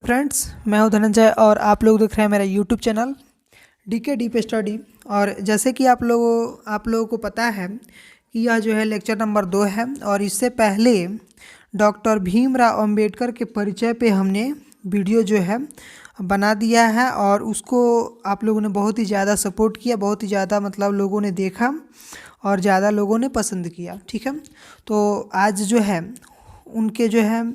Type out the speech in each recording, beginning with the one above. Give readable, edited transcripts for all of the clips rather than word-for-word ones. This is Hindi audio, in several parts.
फ्रेंड्स, मैं हूं धनंजय और आप लोग देख रहे हैं मेरा YouTube channel DK deep study. और जैसे कि आप लोगों को पता है कि यह जो है लेक्चर नंबर 2 है। और इससे पहले डॉक्टर भीमराव अंबेडकर के परिचय पे हमने वीडियो जो है बना दिया है और उसको आप लोगों ने बहुत ही ज़्यादा सपोर्ट किया, बहुत ही ज़्यादा मतलब लोगों ने देखा और ज़्यादा लोगों ने पसंद किया। ठीक है, तो आज जो है उनके जो है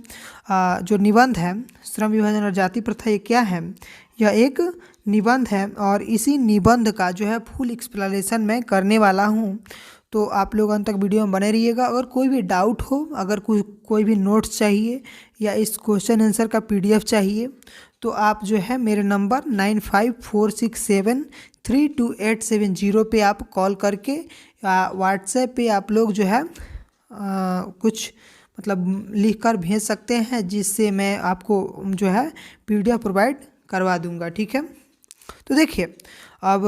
जो निबंध है श्रम विभाजन और जाति प्रथा ये क्या है, यह एक निबंध है और इसी निबंध का जो है फुल एक्सप्लेनेशन मैं करने वाला हूँ। तो आप लोग अंत तक वीडियो में बने रहिएगा। अगर कोई भी डाउट हो, अगर कोई भी नोट्स चाहिए या इस क्वेश्चन आंसर का PDF चाहिए तो आप जो है मेरे नंबर 9546732870 पे आप कॉल करके व्हाट्सएप पे आप लोग जो है कुछ मतलब लिख कर भेज सकते हैं, जिससे मैं आपको जो है PDF प्रोवाइड करवा दूंगा। ठीक है, तो देखिए अब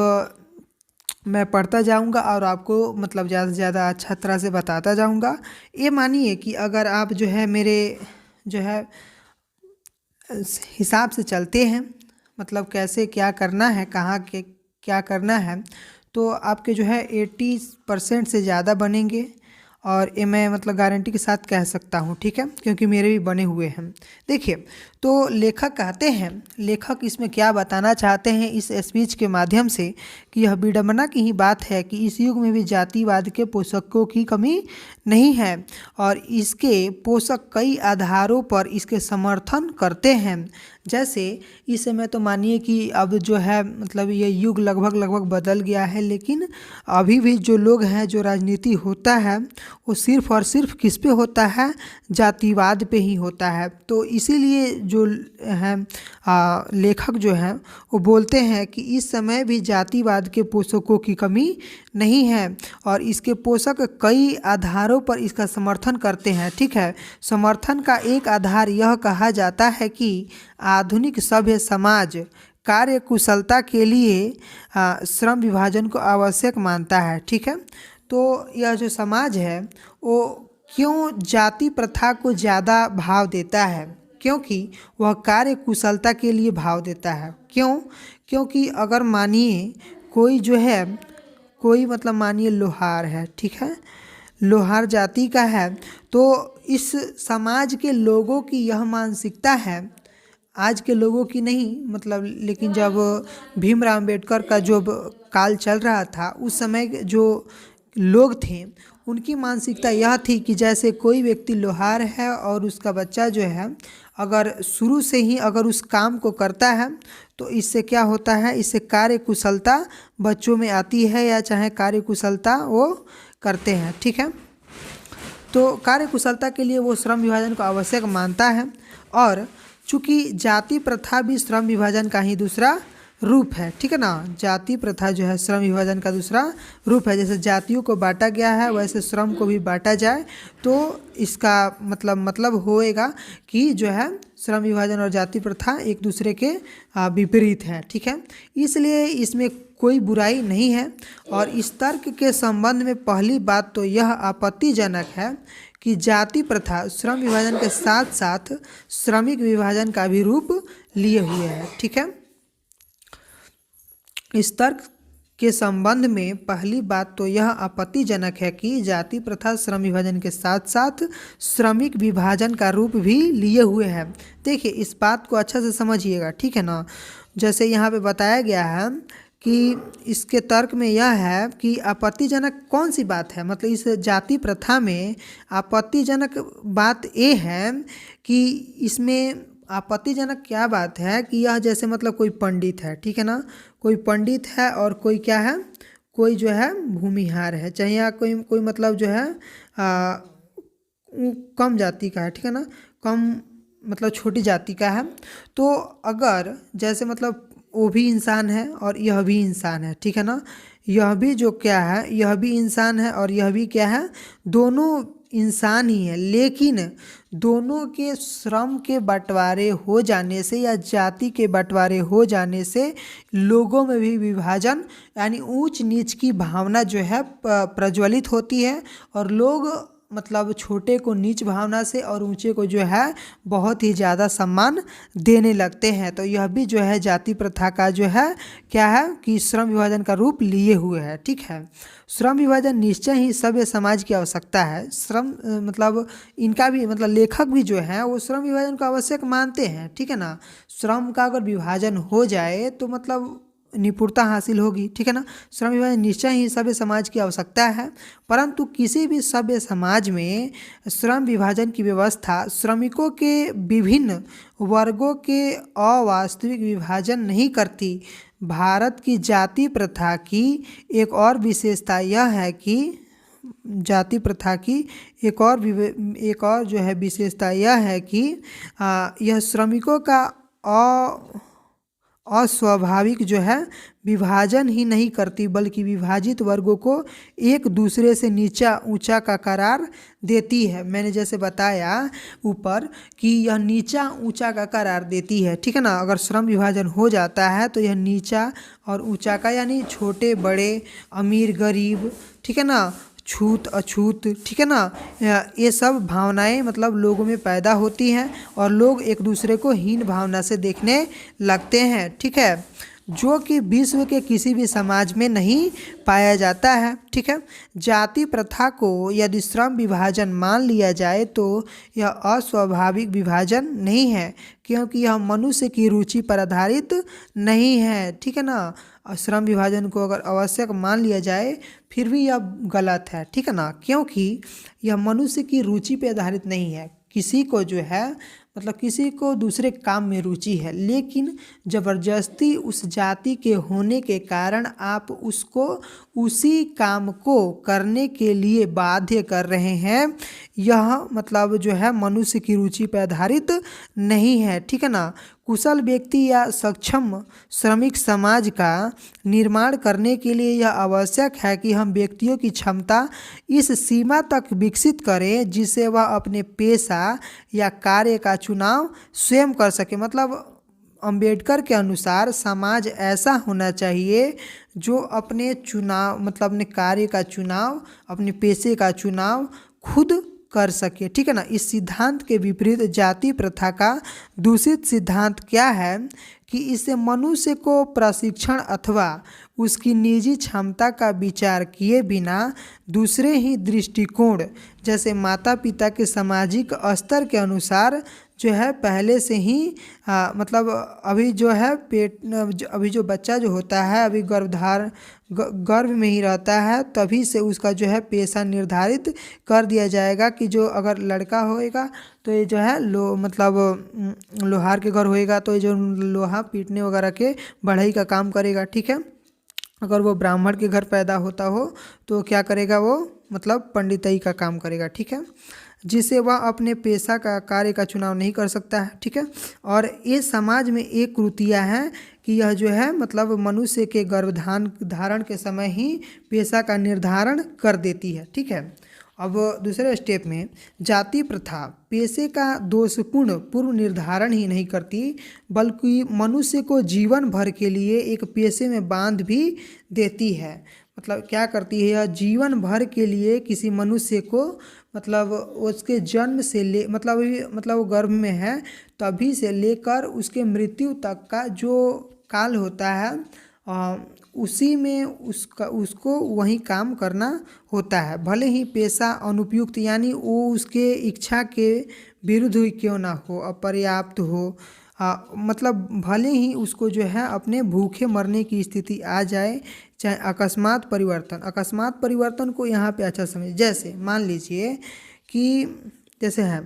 मैं पढ़ता जाऊंगा और आपको मतलब ज़्यादा से ज़्यादा अच्छा तरह से बताता जाऊंगा। ये मानिए कि अगर आप जो है मेरे जो है हिसाब से चलते हैं, मतलब कैसे क्या करना है, कहाँ के क्या करना है, तो आपके जो है 80% से ज़्यादा बनेंगे और ये मैं मतलब गारंटी के साथ कह सकता हूँ। ठीक है, क्योंकि मेरे भी बने हुए हैं। देखिए, तो लेखक कहते हैं, लेखक इसमें क्या बताना चाहते हैं इस स्पीच के माध्यम से कि यह विडंबना की ही बात है कि इस युग में भी जातिवाद के पोषकों की कमी नहीं है और इसके पोषक कई आधारों पर इसके समर्थन करते हैं। जैसे इस समय तो मानिए कि अब जो है मतलब ये युग लगभग बदल गया है, लेकिन अभी भी जो लोग हैं, जो राजनीति होता है वो सिर्फ और सिर्फ किस पे होता है, जातिवाद पे ही होता है। तो इसीलिए जो है लेखक जो हैं वो बोलते हैं कि इस समय भी जातिवाद के पोषकों की कमी नहीं है और इसके पोषक कई आधारों पर इसका समर्थन करते हैं। ठीक है, समर्थन का एक आधार यह कहा जाता है कि आधुनिक सभ्य समाज कार्य कुशलता के लिए श्रम विभाजन को आवश्यक मानता है। ठीक है, तो यह जो समाज है वो क्यों जाति प्रथा को ज़्यादा भाव देता है, क्योंकि वह कार्य कुशलता के लिए भाव देता है। क्यों? क्योंकि अगर मानिए कोई जो है, कोई मतलब मानिए लोहार है, ठीक है, लोहार जाति का है, तो इस समाज के लोगों की यह मानसिकता है, आज के लोगों की नहीं मतलब, लेकिन जब भीमराव अंबेडकर का जो काल चल रहा था उस समय जो लोग थे उनकी मानसिकता यह थी कि जैसे कोई व्यक्ति लोहार है और उसका बच्चा जो है अगर शुरू से ही अगर उस काम को करता है तो इससे क्या होता है, इससे कार्य कुशलता बच्चों में आती है या चाहे कार्य कुशलता वो करते हैं। ठीक है, तो कार्य कुशलता के लिए वो श्रम विभाजन को आवश्यक मानता है और चूँकि जाति प्रथा भी श्रम विभाजन का ही दूसरा रूप है। ठीक है ना, जाति प्रथा जो है श्रम विभाजन का दूसरा रूप है। जैसे जातियों को बांटा गया है वैसे श्रम को भी बांटा जाए तो इसका मतलब होएगा कि जो है श्रम विभाजन और जाति प्रथा एक दूसरे के विपरीत हैं। ठीक है, इसलिए इसमें कोई बुराई नहीं है। और इस तर्क के संबंध में पहली बात तो यह आपत्तिजनक है कि जाति प्रथा श्रम विभाजन के साथ साथ श्रमिक विभाजन का भी रूप लिए हुए है। ठीक है, इस तर्क के संबंध में पहली बात तो यह आपत्तिजनक है कि जाति प्रथा श्रम विभाजन के साथ साथ श्रमिक विभाजन का रूप भी लिए हुए है। देखिए, इस बात को अच्छा से समझिएगा। ठीक है ना, जैसे यहाँ पे बताया गया है कि इसके तर्क में यह है कि आपत्तिजनक कौन सी बात है, मतलब इस जाति प्रथा में आपत्तिजनक बात ये है कि इसमें आपत्तिजनक क्या बात है कि यह जैसे मतलब कोई पंडित है, ठीक है ना, कोई पंडित है और कोई क्या है, कोई जो है भूमिहार है, चाहे या कोई मतलब जो है कम जाति का है, ठीक है ना, कम मतलब छोटी जाति का है। तो अगर जैसे मतलब वो भी इंसान है और यह भी इंसान है, ठीक है ना, यह भी जो क्या है, यह भी इंसान है और यह भी क्या है, दोनों इंसान ही है, लेकिन दोनों के श्रम के बंटवारे हो जाने से या जाति के बंटवारे हो जाने से लोगों में भी विभाजन यानी ऊंच नीच की भावना जो है प्रज्वलित होती है और लोग मतलब छोटे को नीच भावना से और ऊंचे को जो है बहुत ही ज़्यादा सम्मान देने लगते हैं। तो यह भी जो है जाति प्रथा का जो है क्या है कि श्रम विभाजन का रूप लिए हुए है। ठीक है, श्रम विभाजन निश्चय ही सभ्य समाज की आवश्यकता है। श्रम मतलब इनका भी मतलब लेखक भी जो है वो श्रम विभाजन को आवश्यक मानते हैं। ठीक है ना, श्रम का अगर विभाजन हो जाए तो मतलब निपुणता हासिल होगी। ठीक है ना, श्रम विभाजन निश्चय ही सभ्य समाज की आवश्यकता है, परंतु किसी भी सभ्य समाज में श्रम विभाजन की व्यवस्था श्रमिकों के विभिन्न वर्गों के अवास्तविक विभाजन नहीं करती। भारत की जाति प्रथा की एक और विशेषता यह है कि जाति प्रथा की एक और जो है विशेषता यह है कि यह श्रमिकों का अस्वाभाविक जो है विभाजन ही नहीं करती, बल्कि विभाजित वर्गों को एक दूसरे से नीचा ऊंचा का करार देती है। मैंने जैसे बताया ऊपर कि यह नीचा ऊंचा का करार देती है। ठीक है ना, अगर श्रम विभाजन हो जाता है तो यह नीचा और ऊंचा का यानी छोटे बड़े, अमीर गरीब, ठीक है ना, छूत अछूत, ठीक है ना, ये सब भावनाएं मतलब लोगों में पैदा होती हैं और लोग एक दूसरे को हीन भावना से देखने लगते हैं। ठीक है, जो कि विश्व के किसी भी समाज में नहीं पाया जाता है। ठीक है, जाति प्रथा को यदि श्रम विभाजन मान लिया जाए तो यह अस्वाभाविक विभाजन नहीं है, क्योंकि यह मनुष्य की रुचि पर आधारित नहीं है। ठीक है ना, श्रम विभाजन को अगर आवश्यक मान लिया जाए फिर भी यह गलत है। ठीक है ना, क्योंकि यह मनुष्य की रुचि पर आधारित नहीं है। किसी को जो है मतलब किसी को दूसरे काम में रुचि है, लेकिन ज़बरदस्ती उस जाति के होने के कारण आप उसको उसी काम को करने के लिए बाध्य कर रहे हैं, यह मतलब जो है मनुष्य की रुचि पर आधारित नहीं है। ठीक है ना, कुशल व्यक्ति या सक्षम श्रमिक समाज का निर्माण करने के लिए यह आवश्यक है कि हम व्यक्तियों की क्षमता इस सीमा तक विकसित करें जिससे वह अपने पेशा या कार्य का चुनाव स्वयं कर सके। मतलब अंबेडकर के अनुसार समाज ऐसा होना चाहिए जो अपने चुनाव मतलब अपने कार्य का चुनाव, अपने पेशे का चुनाव खुद कर सके। ठीक है ना, इस सिद्धांत के विपरीत जाति प्रथा का दूषित सिद्धांत क्या है कि इससे मनुष्य को प्रशिक्षण अथवा उसकी निजी क्षमता का विचार किए बिना दूसरे ही दृष्टिकोण जैसे माता पिता के सामाजिक स्तर के अनुसार जो है पहले से ही मतलब अभी जो है अभी जो बच्चा जो होता है अभी गर्भ में ही रहता है, तभी से उसका जो है पेशा निर्धारित कर दिया जाएगा कि जो अगर लड़का होएगा तो ये जो है मतलब लोहार के घर होएगा तो ये जो लोहा पीटने वगैरह के बढ़ई का काम करेगा। ठीक है, अगर वो ब्राह्मण के घर पैदा होता हो तो क्या करेगा, वो मतलब पंडितई का काम करेगा। ठीक है, जिससे वह अपने पेशा का कार्य का चुनाव नहीं कर सकता है। ठीक है, और ये समाज में एक कुरीतियाँ हैं कि यह जो है मतलब मनुष्य के गर्भधारण के समय ही पेशा का निर्धारण कर देती है। ठीक है, अब दूसरे स्टेप में जाति प्रथा पेशे का दोषपूर्ण पूर्व निर्धारण ही नहीं करती, बल्कि मनुष्य को जीवन भर के लिए एक पेशे में बांध भी देती है। मतलब क्या करती है, यह जीवन भर के लिए किसी मनुष्य को मतलब उसके जन्म से मतलब वो गर्भ में है तभी से लेकर उसके मृत्यु तक का जो काल होता है उसी में उसको वही काम करना होता है, भले ही पेशा अनुपयुक्त यानी वो उसके इच्छा के विरुद्ध ही क्यों ना हो, अपर्याप्त हो, मतलब भले ही उसको जो है अपने भूखे मरने की स्थिति आ जाए, चाहे अकस्मात परिवर्तन को यहाँ पे अच्छा समझ। जैसे मान लीजिए कि जैसे है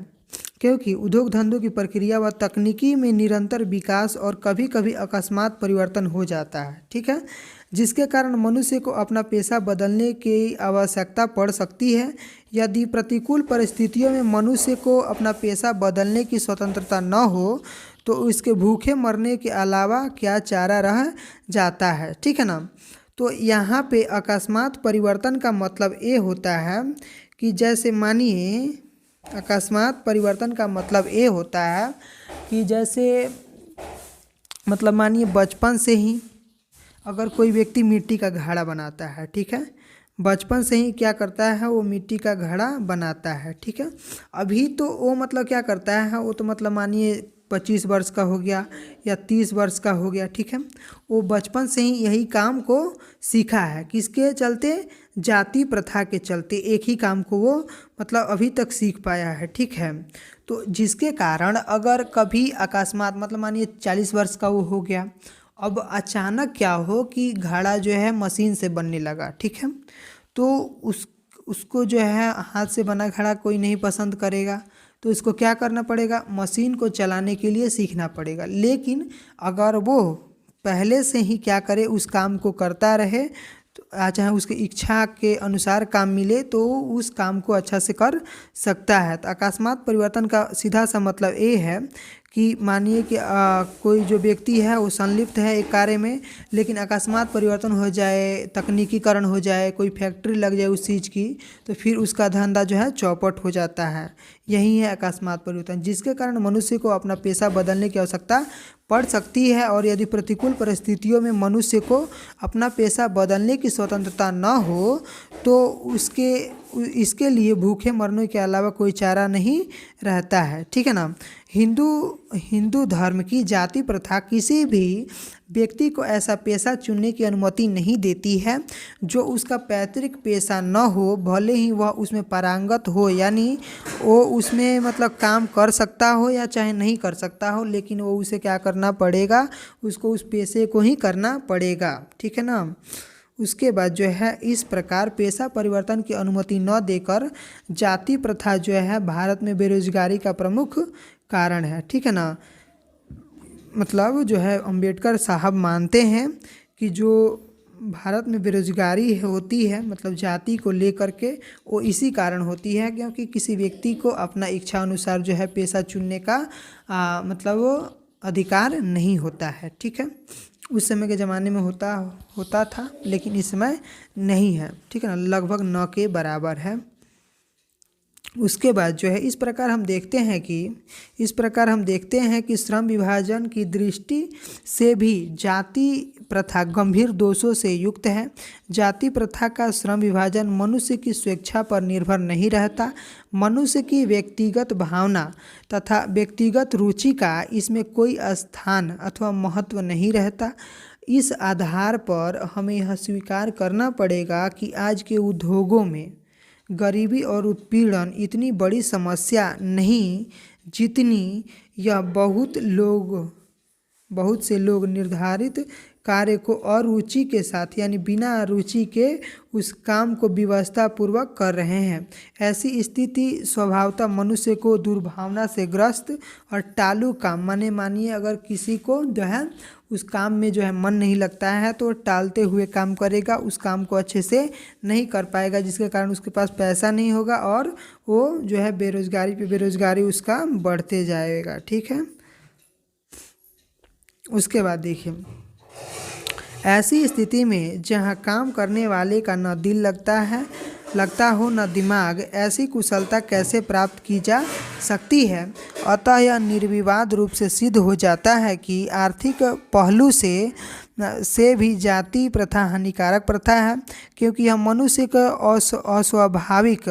क्योंकि उद्योग धंधों की प्रक्रिया व तकनीकी में निरंतर विकास और कभी कभी अकस्मात परिवर्तन हो जाता है। ठीक है, जिसके कारण मनुष्य को अपना पेशा बदलने की आवश्यकता पड़ सकती है। यदि प्रतिकूल परिस्थितियों में मनुष्य को अपना पेशा बदलने की स्वतंत्रता न हो तो उसके भूखे मरने के अलावा क्या चारा रह जाता है। ठीक है ना, तो यहाँ पे अकस्मात परिवर्तन का मतलब ये होता है कि जैसे मानिए अकस्मात परिवर्तन का मतलब ये होता है कि जैसे मतलब मानिए बचपन से ही अगर कोई व्यक्ति मिट्टी का घड़ा बनाता है, ठीक है, बचपन से ही क्या करता है, वो मिट्टी का घड़ा बनाता है। ठीक है, अभी तो वो मतलब क्या करता है, वो तो मतलब मानिए 25 वर्ष का हो गया या 30 वर्ष का हो गया। ठीक है, वो बचपन से ही यही काम को सीखा है। किसके चलते? जाति प्रथा के चलते एक ही काम को वो मतलब अभी तक सीख पाया है। ठीक है, तो जिसके कारण अगर कभी अकस्मात मतलब मानिए 40 वर्ष का वो हो गया, अब अचानक क्या हो कि घड़ा जो है मशीन से बनने लगा। ठीक है, तो उसको जो है हाथ से बना घड़ा कोई नहीं पसंद करेगा, तो इसको क्या करना पड़ेगा, मशीन को चलाने के लिए सीखना पड़ेगा। लेकिन अगर वो पहले से ही क्या करे, उस काम को करता रहे, तो चाहे उसकी इच्छा के अनुसार काम मिले तो उस काम को अच्छा से कर सकता है। तो अकस्मात परिवर्तन का सीधा सा मतलब ये है कि मानिए कि कोई जो व्यक्ति है वो संलिप्त है एक कार्य में, लेकिन अकस्मात परिवर्तन हो जाए, तकनीकीकरण हो जाए, कोई फैक्ट्री लग जाए उस चीज़ की, तो फिर उसका धंधा जो है चौपट हो जाता है। यही है अकस्मात परिवर्तन, जिसके कारण मनुष्य को अपना पेशा बदलने की आवश्यकता पड़ सकती है। और यदि प्रतिकूल परिस्थितियों में मनुष्य को अपना पेशा बदलने की स्वतंत्रता न हो तो इसके लिए भूखे मरने के अलावा कोई चारा नहीं रहता है। ठीक है ना। हिंदू धर्म की जाति प्रथा किसी भी व्यक्ति को ऐसा पेशा चुनने की अनुमति नहीं देती है जो उसका पैतृक पेशा न हो, भले ही वह उसमें पारंगत हो, यानी वो उसमें मतलब काम कर सकता हो या चाहे नहीं कर सकता हो, लेकिन वो उसे क्या करना पड़ेगा, उसको उस पेशे को ही करना पड़ेगा। ठीक है ना। उसके बाद जो है इस प्रकार पेशा परिवर्तन की अनुमति न देकर जाति प्रथा जो है भारत में बेरोजगारी का प्रमुख कारण है। ठीक है ना। मतलब जो है अंबेडकर साहब मानते हैं कि जो भारत में बेरोजगारी होती है मतलब जाति को लेकर के, वो इसी कारण होती है क्योंकि किसी व्यक्ति को अपना इच्छा अनुसार जो है पेशा चुनने का मतलब वो अधिकार नहीं होता है। ठीक है, उस समय के ज़माने में होता था, लेकिन इस समय नहीं है। ठीक है ना, लगभग 9 के बराबर है। उसके बाद जो है इस प्रकार हम देखते हैं कि श्रम विभाजन की दृष्टि से भी जाति प्रथा गंभीर दोषों से युक्त है। जाति प्रथा का श्रम विभाजन मनुष्य की स्वेच्छा पर निर्भर नहीं रहता, मनुष्य की व्यक्तिगत भावना तथा व्यक्तिगत रुचि का इसमें कोई स्थान अथवा महत्व नहीं रहता। इस आधार पर हमें यह स्वीकार करना पड़ेगा कि आज के उद्योगों में गरीबी और उत्पीड़न इतनी बड़ी समस्या नहीं जितनी यह बहुत से लोग निर्धारित कार्य को अरुचि के साथ यानी बिना रुचि के उस काम को व्यवस्था पूर्वक कर रहे हैं। ऐसी स्थिति स्वभावतः मनुष्य को दुर्भावना से ग्रस्त और टालू काम मानिए अगर किसी को जो है उस काम में जो है मन नहीं लगता है तो टालते हुए काम करेगा, उस काम को अच्छे से नहीं कर पाएगा, जिसके कारण उसके पास पैसा नहीं होगा और वो जो है बेरोजगारी पे बेरोजगारी उसका बढ़ते जाएगा। ठीक है। उसके बाद देखिए, ऐसी स्थिति में जहां काम करने वाले का न दिल लगता हो न दिमाग, ऐसी कुशलता कैसे प्राप्त की जा सकती है। अतः यह निर्विवाद रूप से सिद्ध हो जाता है कि आर्थिक पहलू से भी जाति प्रथा हानिकारक प्रथा है, क्योंकि यह मनुष्य का अस्वाभाविक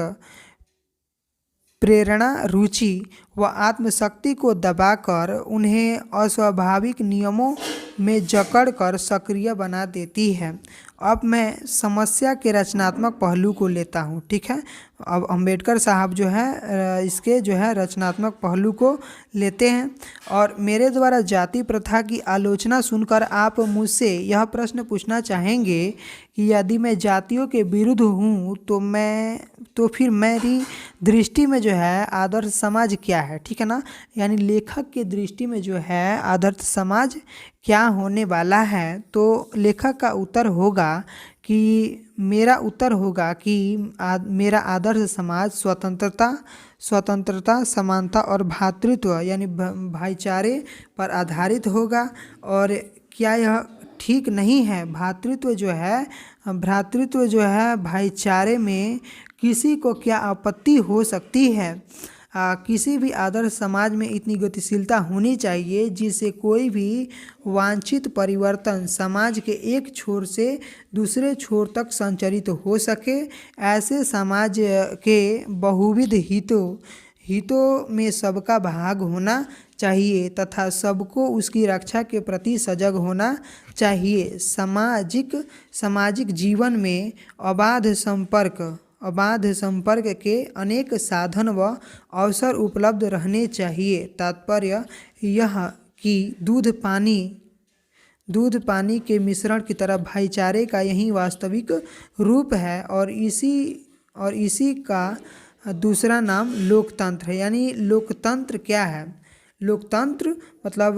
प्रेरणा, रुचि व आत्मशक्ति को दबाकर उन्हें अस्वाभाविक नियमों में जकड़कर सक्रिय बना देती है। अब मैं समस्या के रचनात्मक पहलू को लेता हूँ। ठीक है, अब अंबेडकर साहब जो है इसके जो है रचनात्मक पहलू को लेते हैं और मेरे द्वारा जाति प्रथा की आलोचना सुनकर आप मुझसे यह प्रश्न पूछना चाहेंगे कि यदि मैं जातियों के विरुद्ध हूँ तो फिर मेरी दृष्टि में जो है आदर्श समाज क्या है। ठीक है ना, यानी लेखक की दृष्टि में जो है आदर्श समाज क्या होने वाला है। तो लेखक का उत्तर होगा कि मेरा उत्तर होगा कि मेरा आदर्श समाज स्वतंत्रता, समानता और भ्रातृत्व यानी भाईचारे पर आधारित होगा। और क्या यह ठीक नहीं है? भ्रातृत्व जो है भाईचारे में किसी को क्या आपत्ति हो सकती है? किसी भी आदर्श समाज में इतनी गतिशीलता होनी चाहिए जिससे कोई भी वांछित परिवर्तन समाज के एक छोर से दूसरे छोर तक संचरित हो सके। ऐसे समाज के बहुविध हितों में सबका भाग होना चाहिए तथा सबको उसकी रक्षा के प्रति सजग होना चाहिए। सामाजिक जीवन में अबाध संपर्क के अनेक साधन व अवसर उपलब्ध रहने चाहिए। तात्पर्य यह कि दूध पानी के मिश्रण की तरह भाईचारे का यही वास्तविक रूप है और इसी का दूसरा नाम लोकतंत्र है। यानी लोकतंत्र क्या है? लोकतंत्र मतलब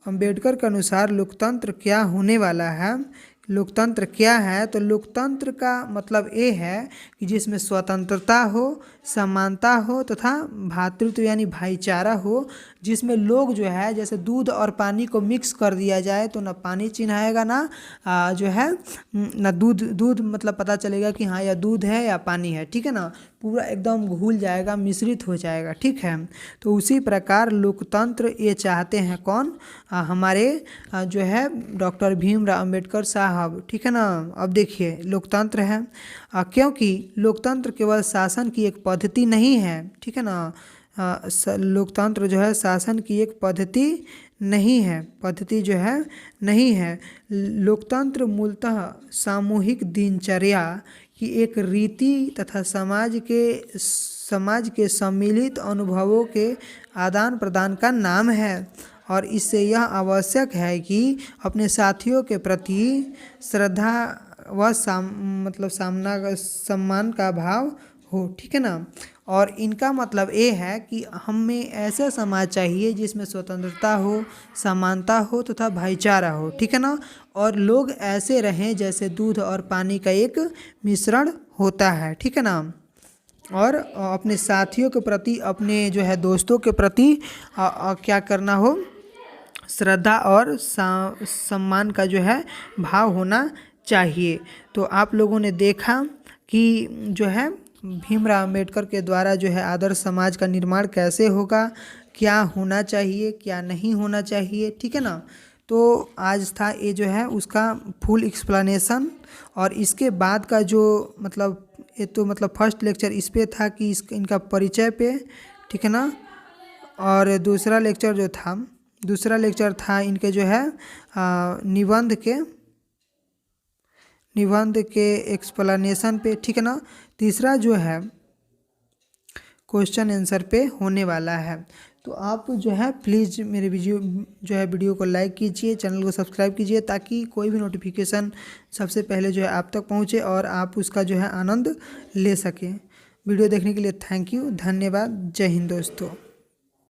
अंबेडकर के अनुसार लोकतंत्र क्या होने वाला है, लोकतंत्र क्या है? तो लोकतंत्र का मतलब ये है कि जिसमें स्वतंत्रता हो, समानता हो तथा भ्रातृत्व यानी भाईचारा हो, जिसमें लोग जो है जैसे दूध और पानी को मिक्स कर दिया जाए तो ना पानी चिन्हाएगा ना जो है ना दूध मतलब पता चलेगा कि हाँ यह दूध है या पानी है, ठीक है ना, पूरा एकदम घुल जाएगा, मिश्रित हो जाएगा, ठीक है। तो उसी प्रकार लोकतंत्र ये चाहते हैं कौन? हमारे जो है डॉक्टर भीमराव अंबेडकर साहब, ठीक है ना। अब देखिए लोकतंत्र है क्योंकि लोकतंत्र केवल शासन की एक पद्धति नहीं है, ठीक है ना। लोकतंत्र जो है शासन की एक पद्धति जो है नहीं है। लोकतंत्र मूलतः सामूहिक दिनचर्या की एक रीति तथा समाज के सम्मिलित अनुभवों के आदान प्रदान का नाम है और इससे यह आवश्यक है कि अपने साथियों के प्रति श्रद्धा व सम्मान का भाव हो, ठीक है ना। और इनका मतलब ये है कि हमें ऐसा समाज चाहिए जिसमें स्वतंत्रता हो, समानता हो तथा भाईचारा हो, ठीक है ना। और लोग ऐसे रहें जैसे दूध और पानी का एक मिश्रण होता है, ठीक है ना। और अपने साथियों के प्रति, अपने जो है दोस्तों के प्रति क्या करना हो? श्रद्धा और सम्मान का जो है भाव होना चाहिए। तो आप लोगों ने देखा कि जो है भीमराव अंबेडकर के द्वारा जो है आदर्श समाज का निर्माण कैसे होगा, क्या होना चाहिए, क्या नहीं होना चाहिए, ठीक है ना। तो आज था ये जो है उसका फुल एक्सप्लेनेशन। और इसके बाद का जो मतलब ये तो मतलब फर्स्ट लेक्चर इस पे था कि इनका परिचय पे, ठीक है ना। और दूसरा लेक्चर था इनके जो है निबंध के एक्सप्लेनेशन पे, ठीक है ना। तीसरा जो है क्वेश्चन आंसर पे होने वाला है। तो आप जो है प्लीज़ मेरे वीडियो को लाइक कीजिए, चैनल को सब्सक्राइब कीजिए ताकि कोई भी नोटिफिकेशन सबसे पहले जो है आप तक पहुंचे और आप उसका जो है आनंद ले सकें। वीडियो देखने के लिए थैंक यू, धन्यवाद, जय हिंद दोस्तों।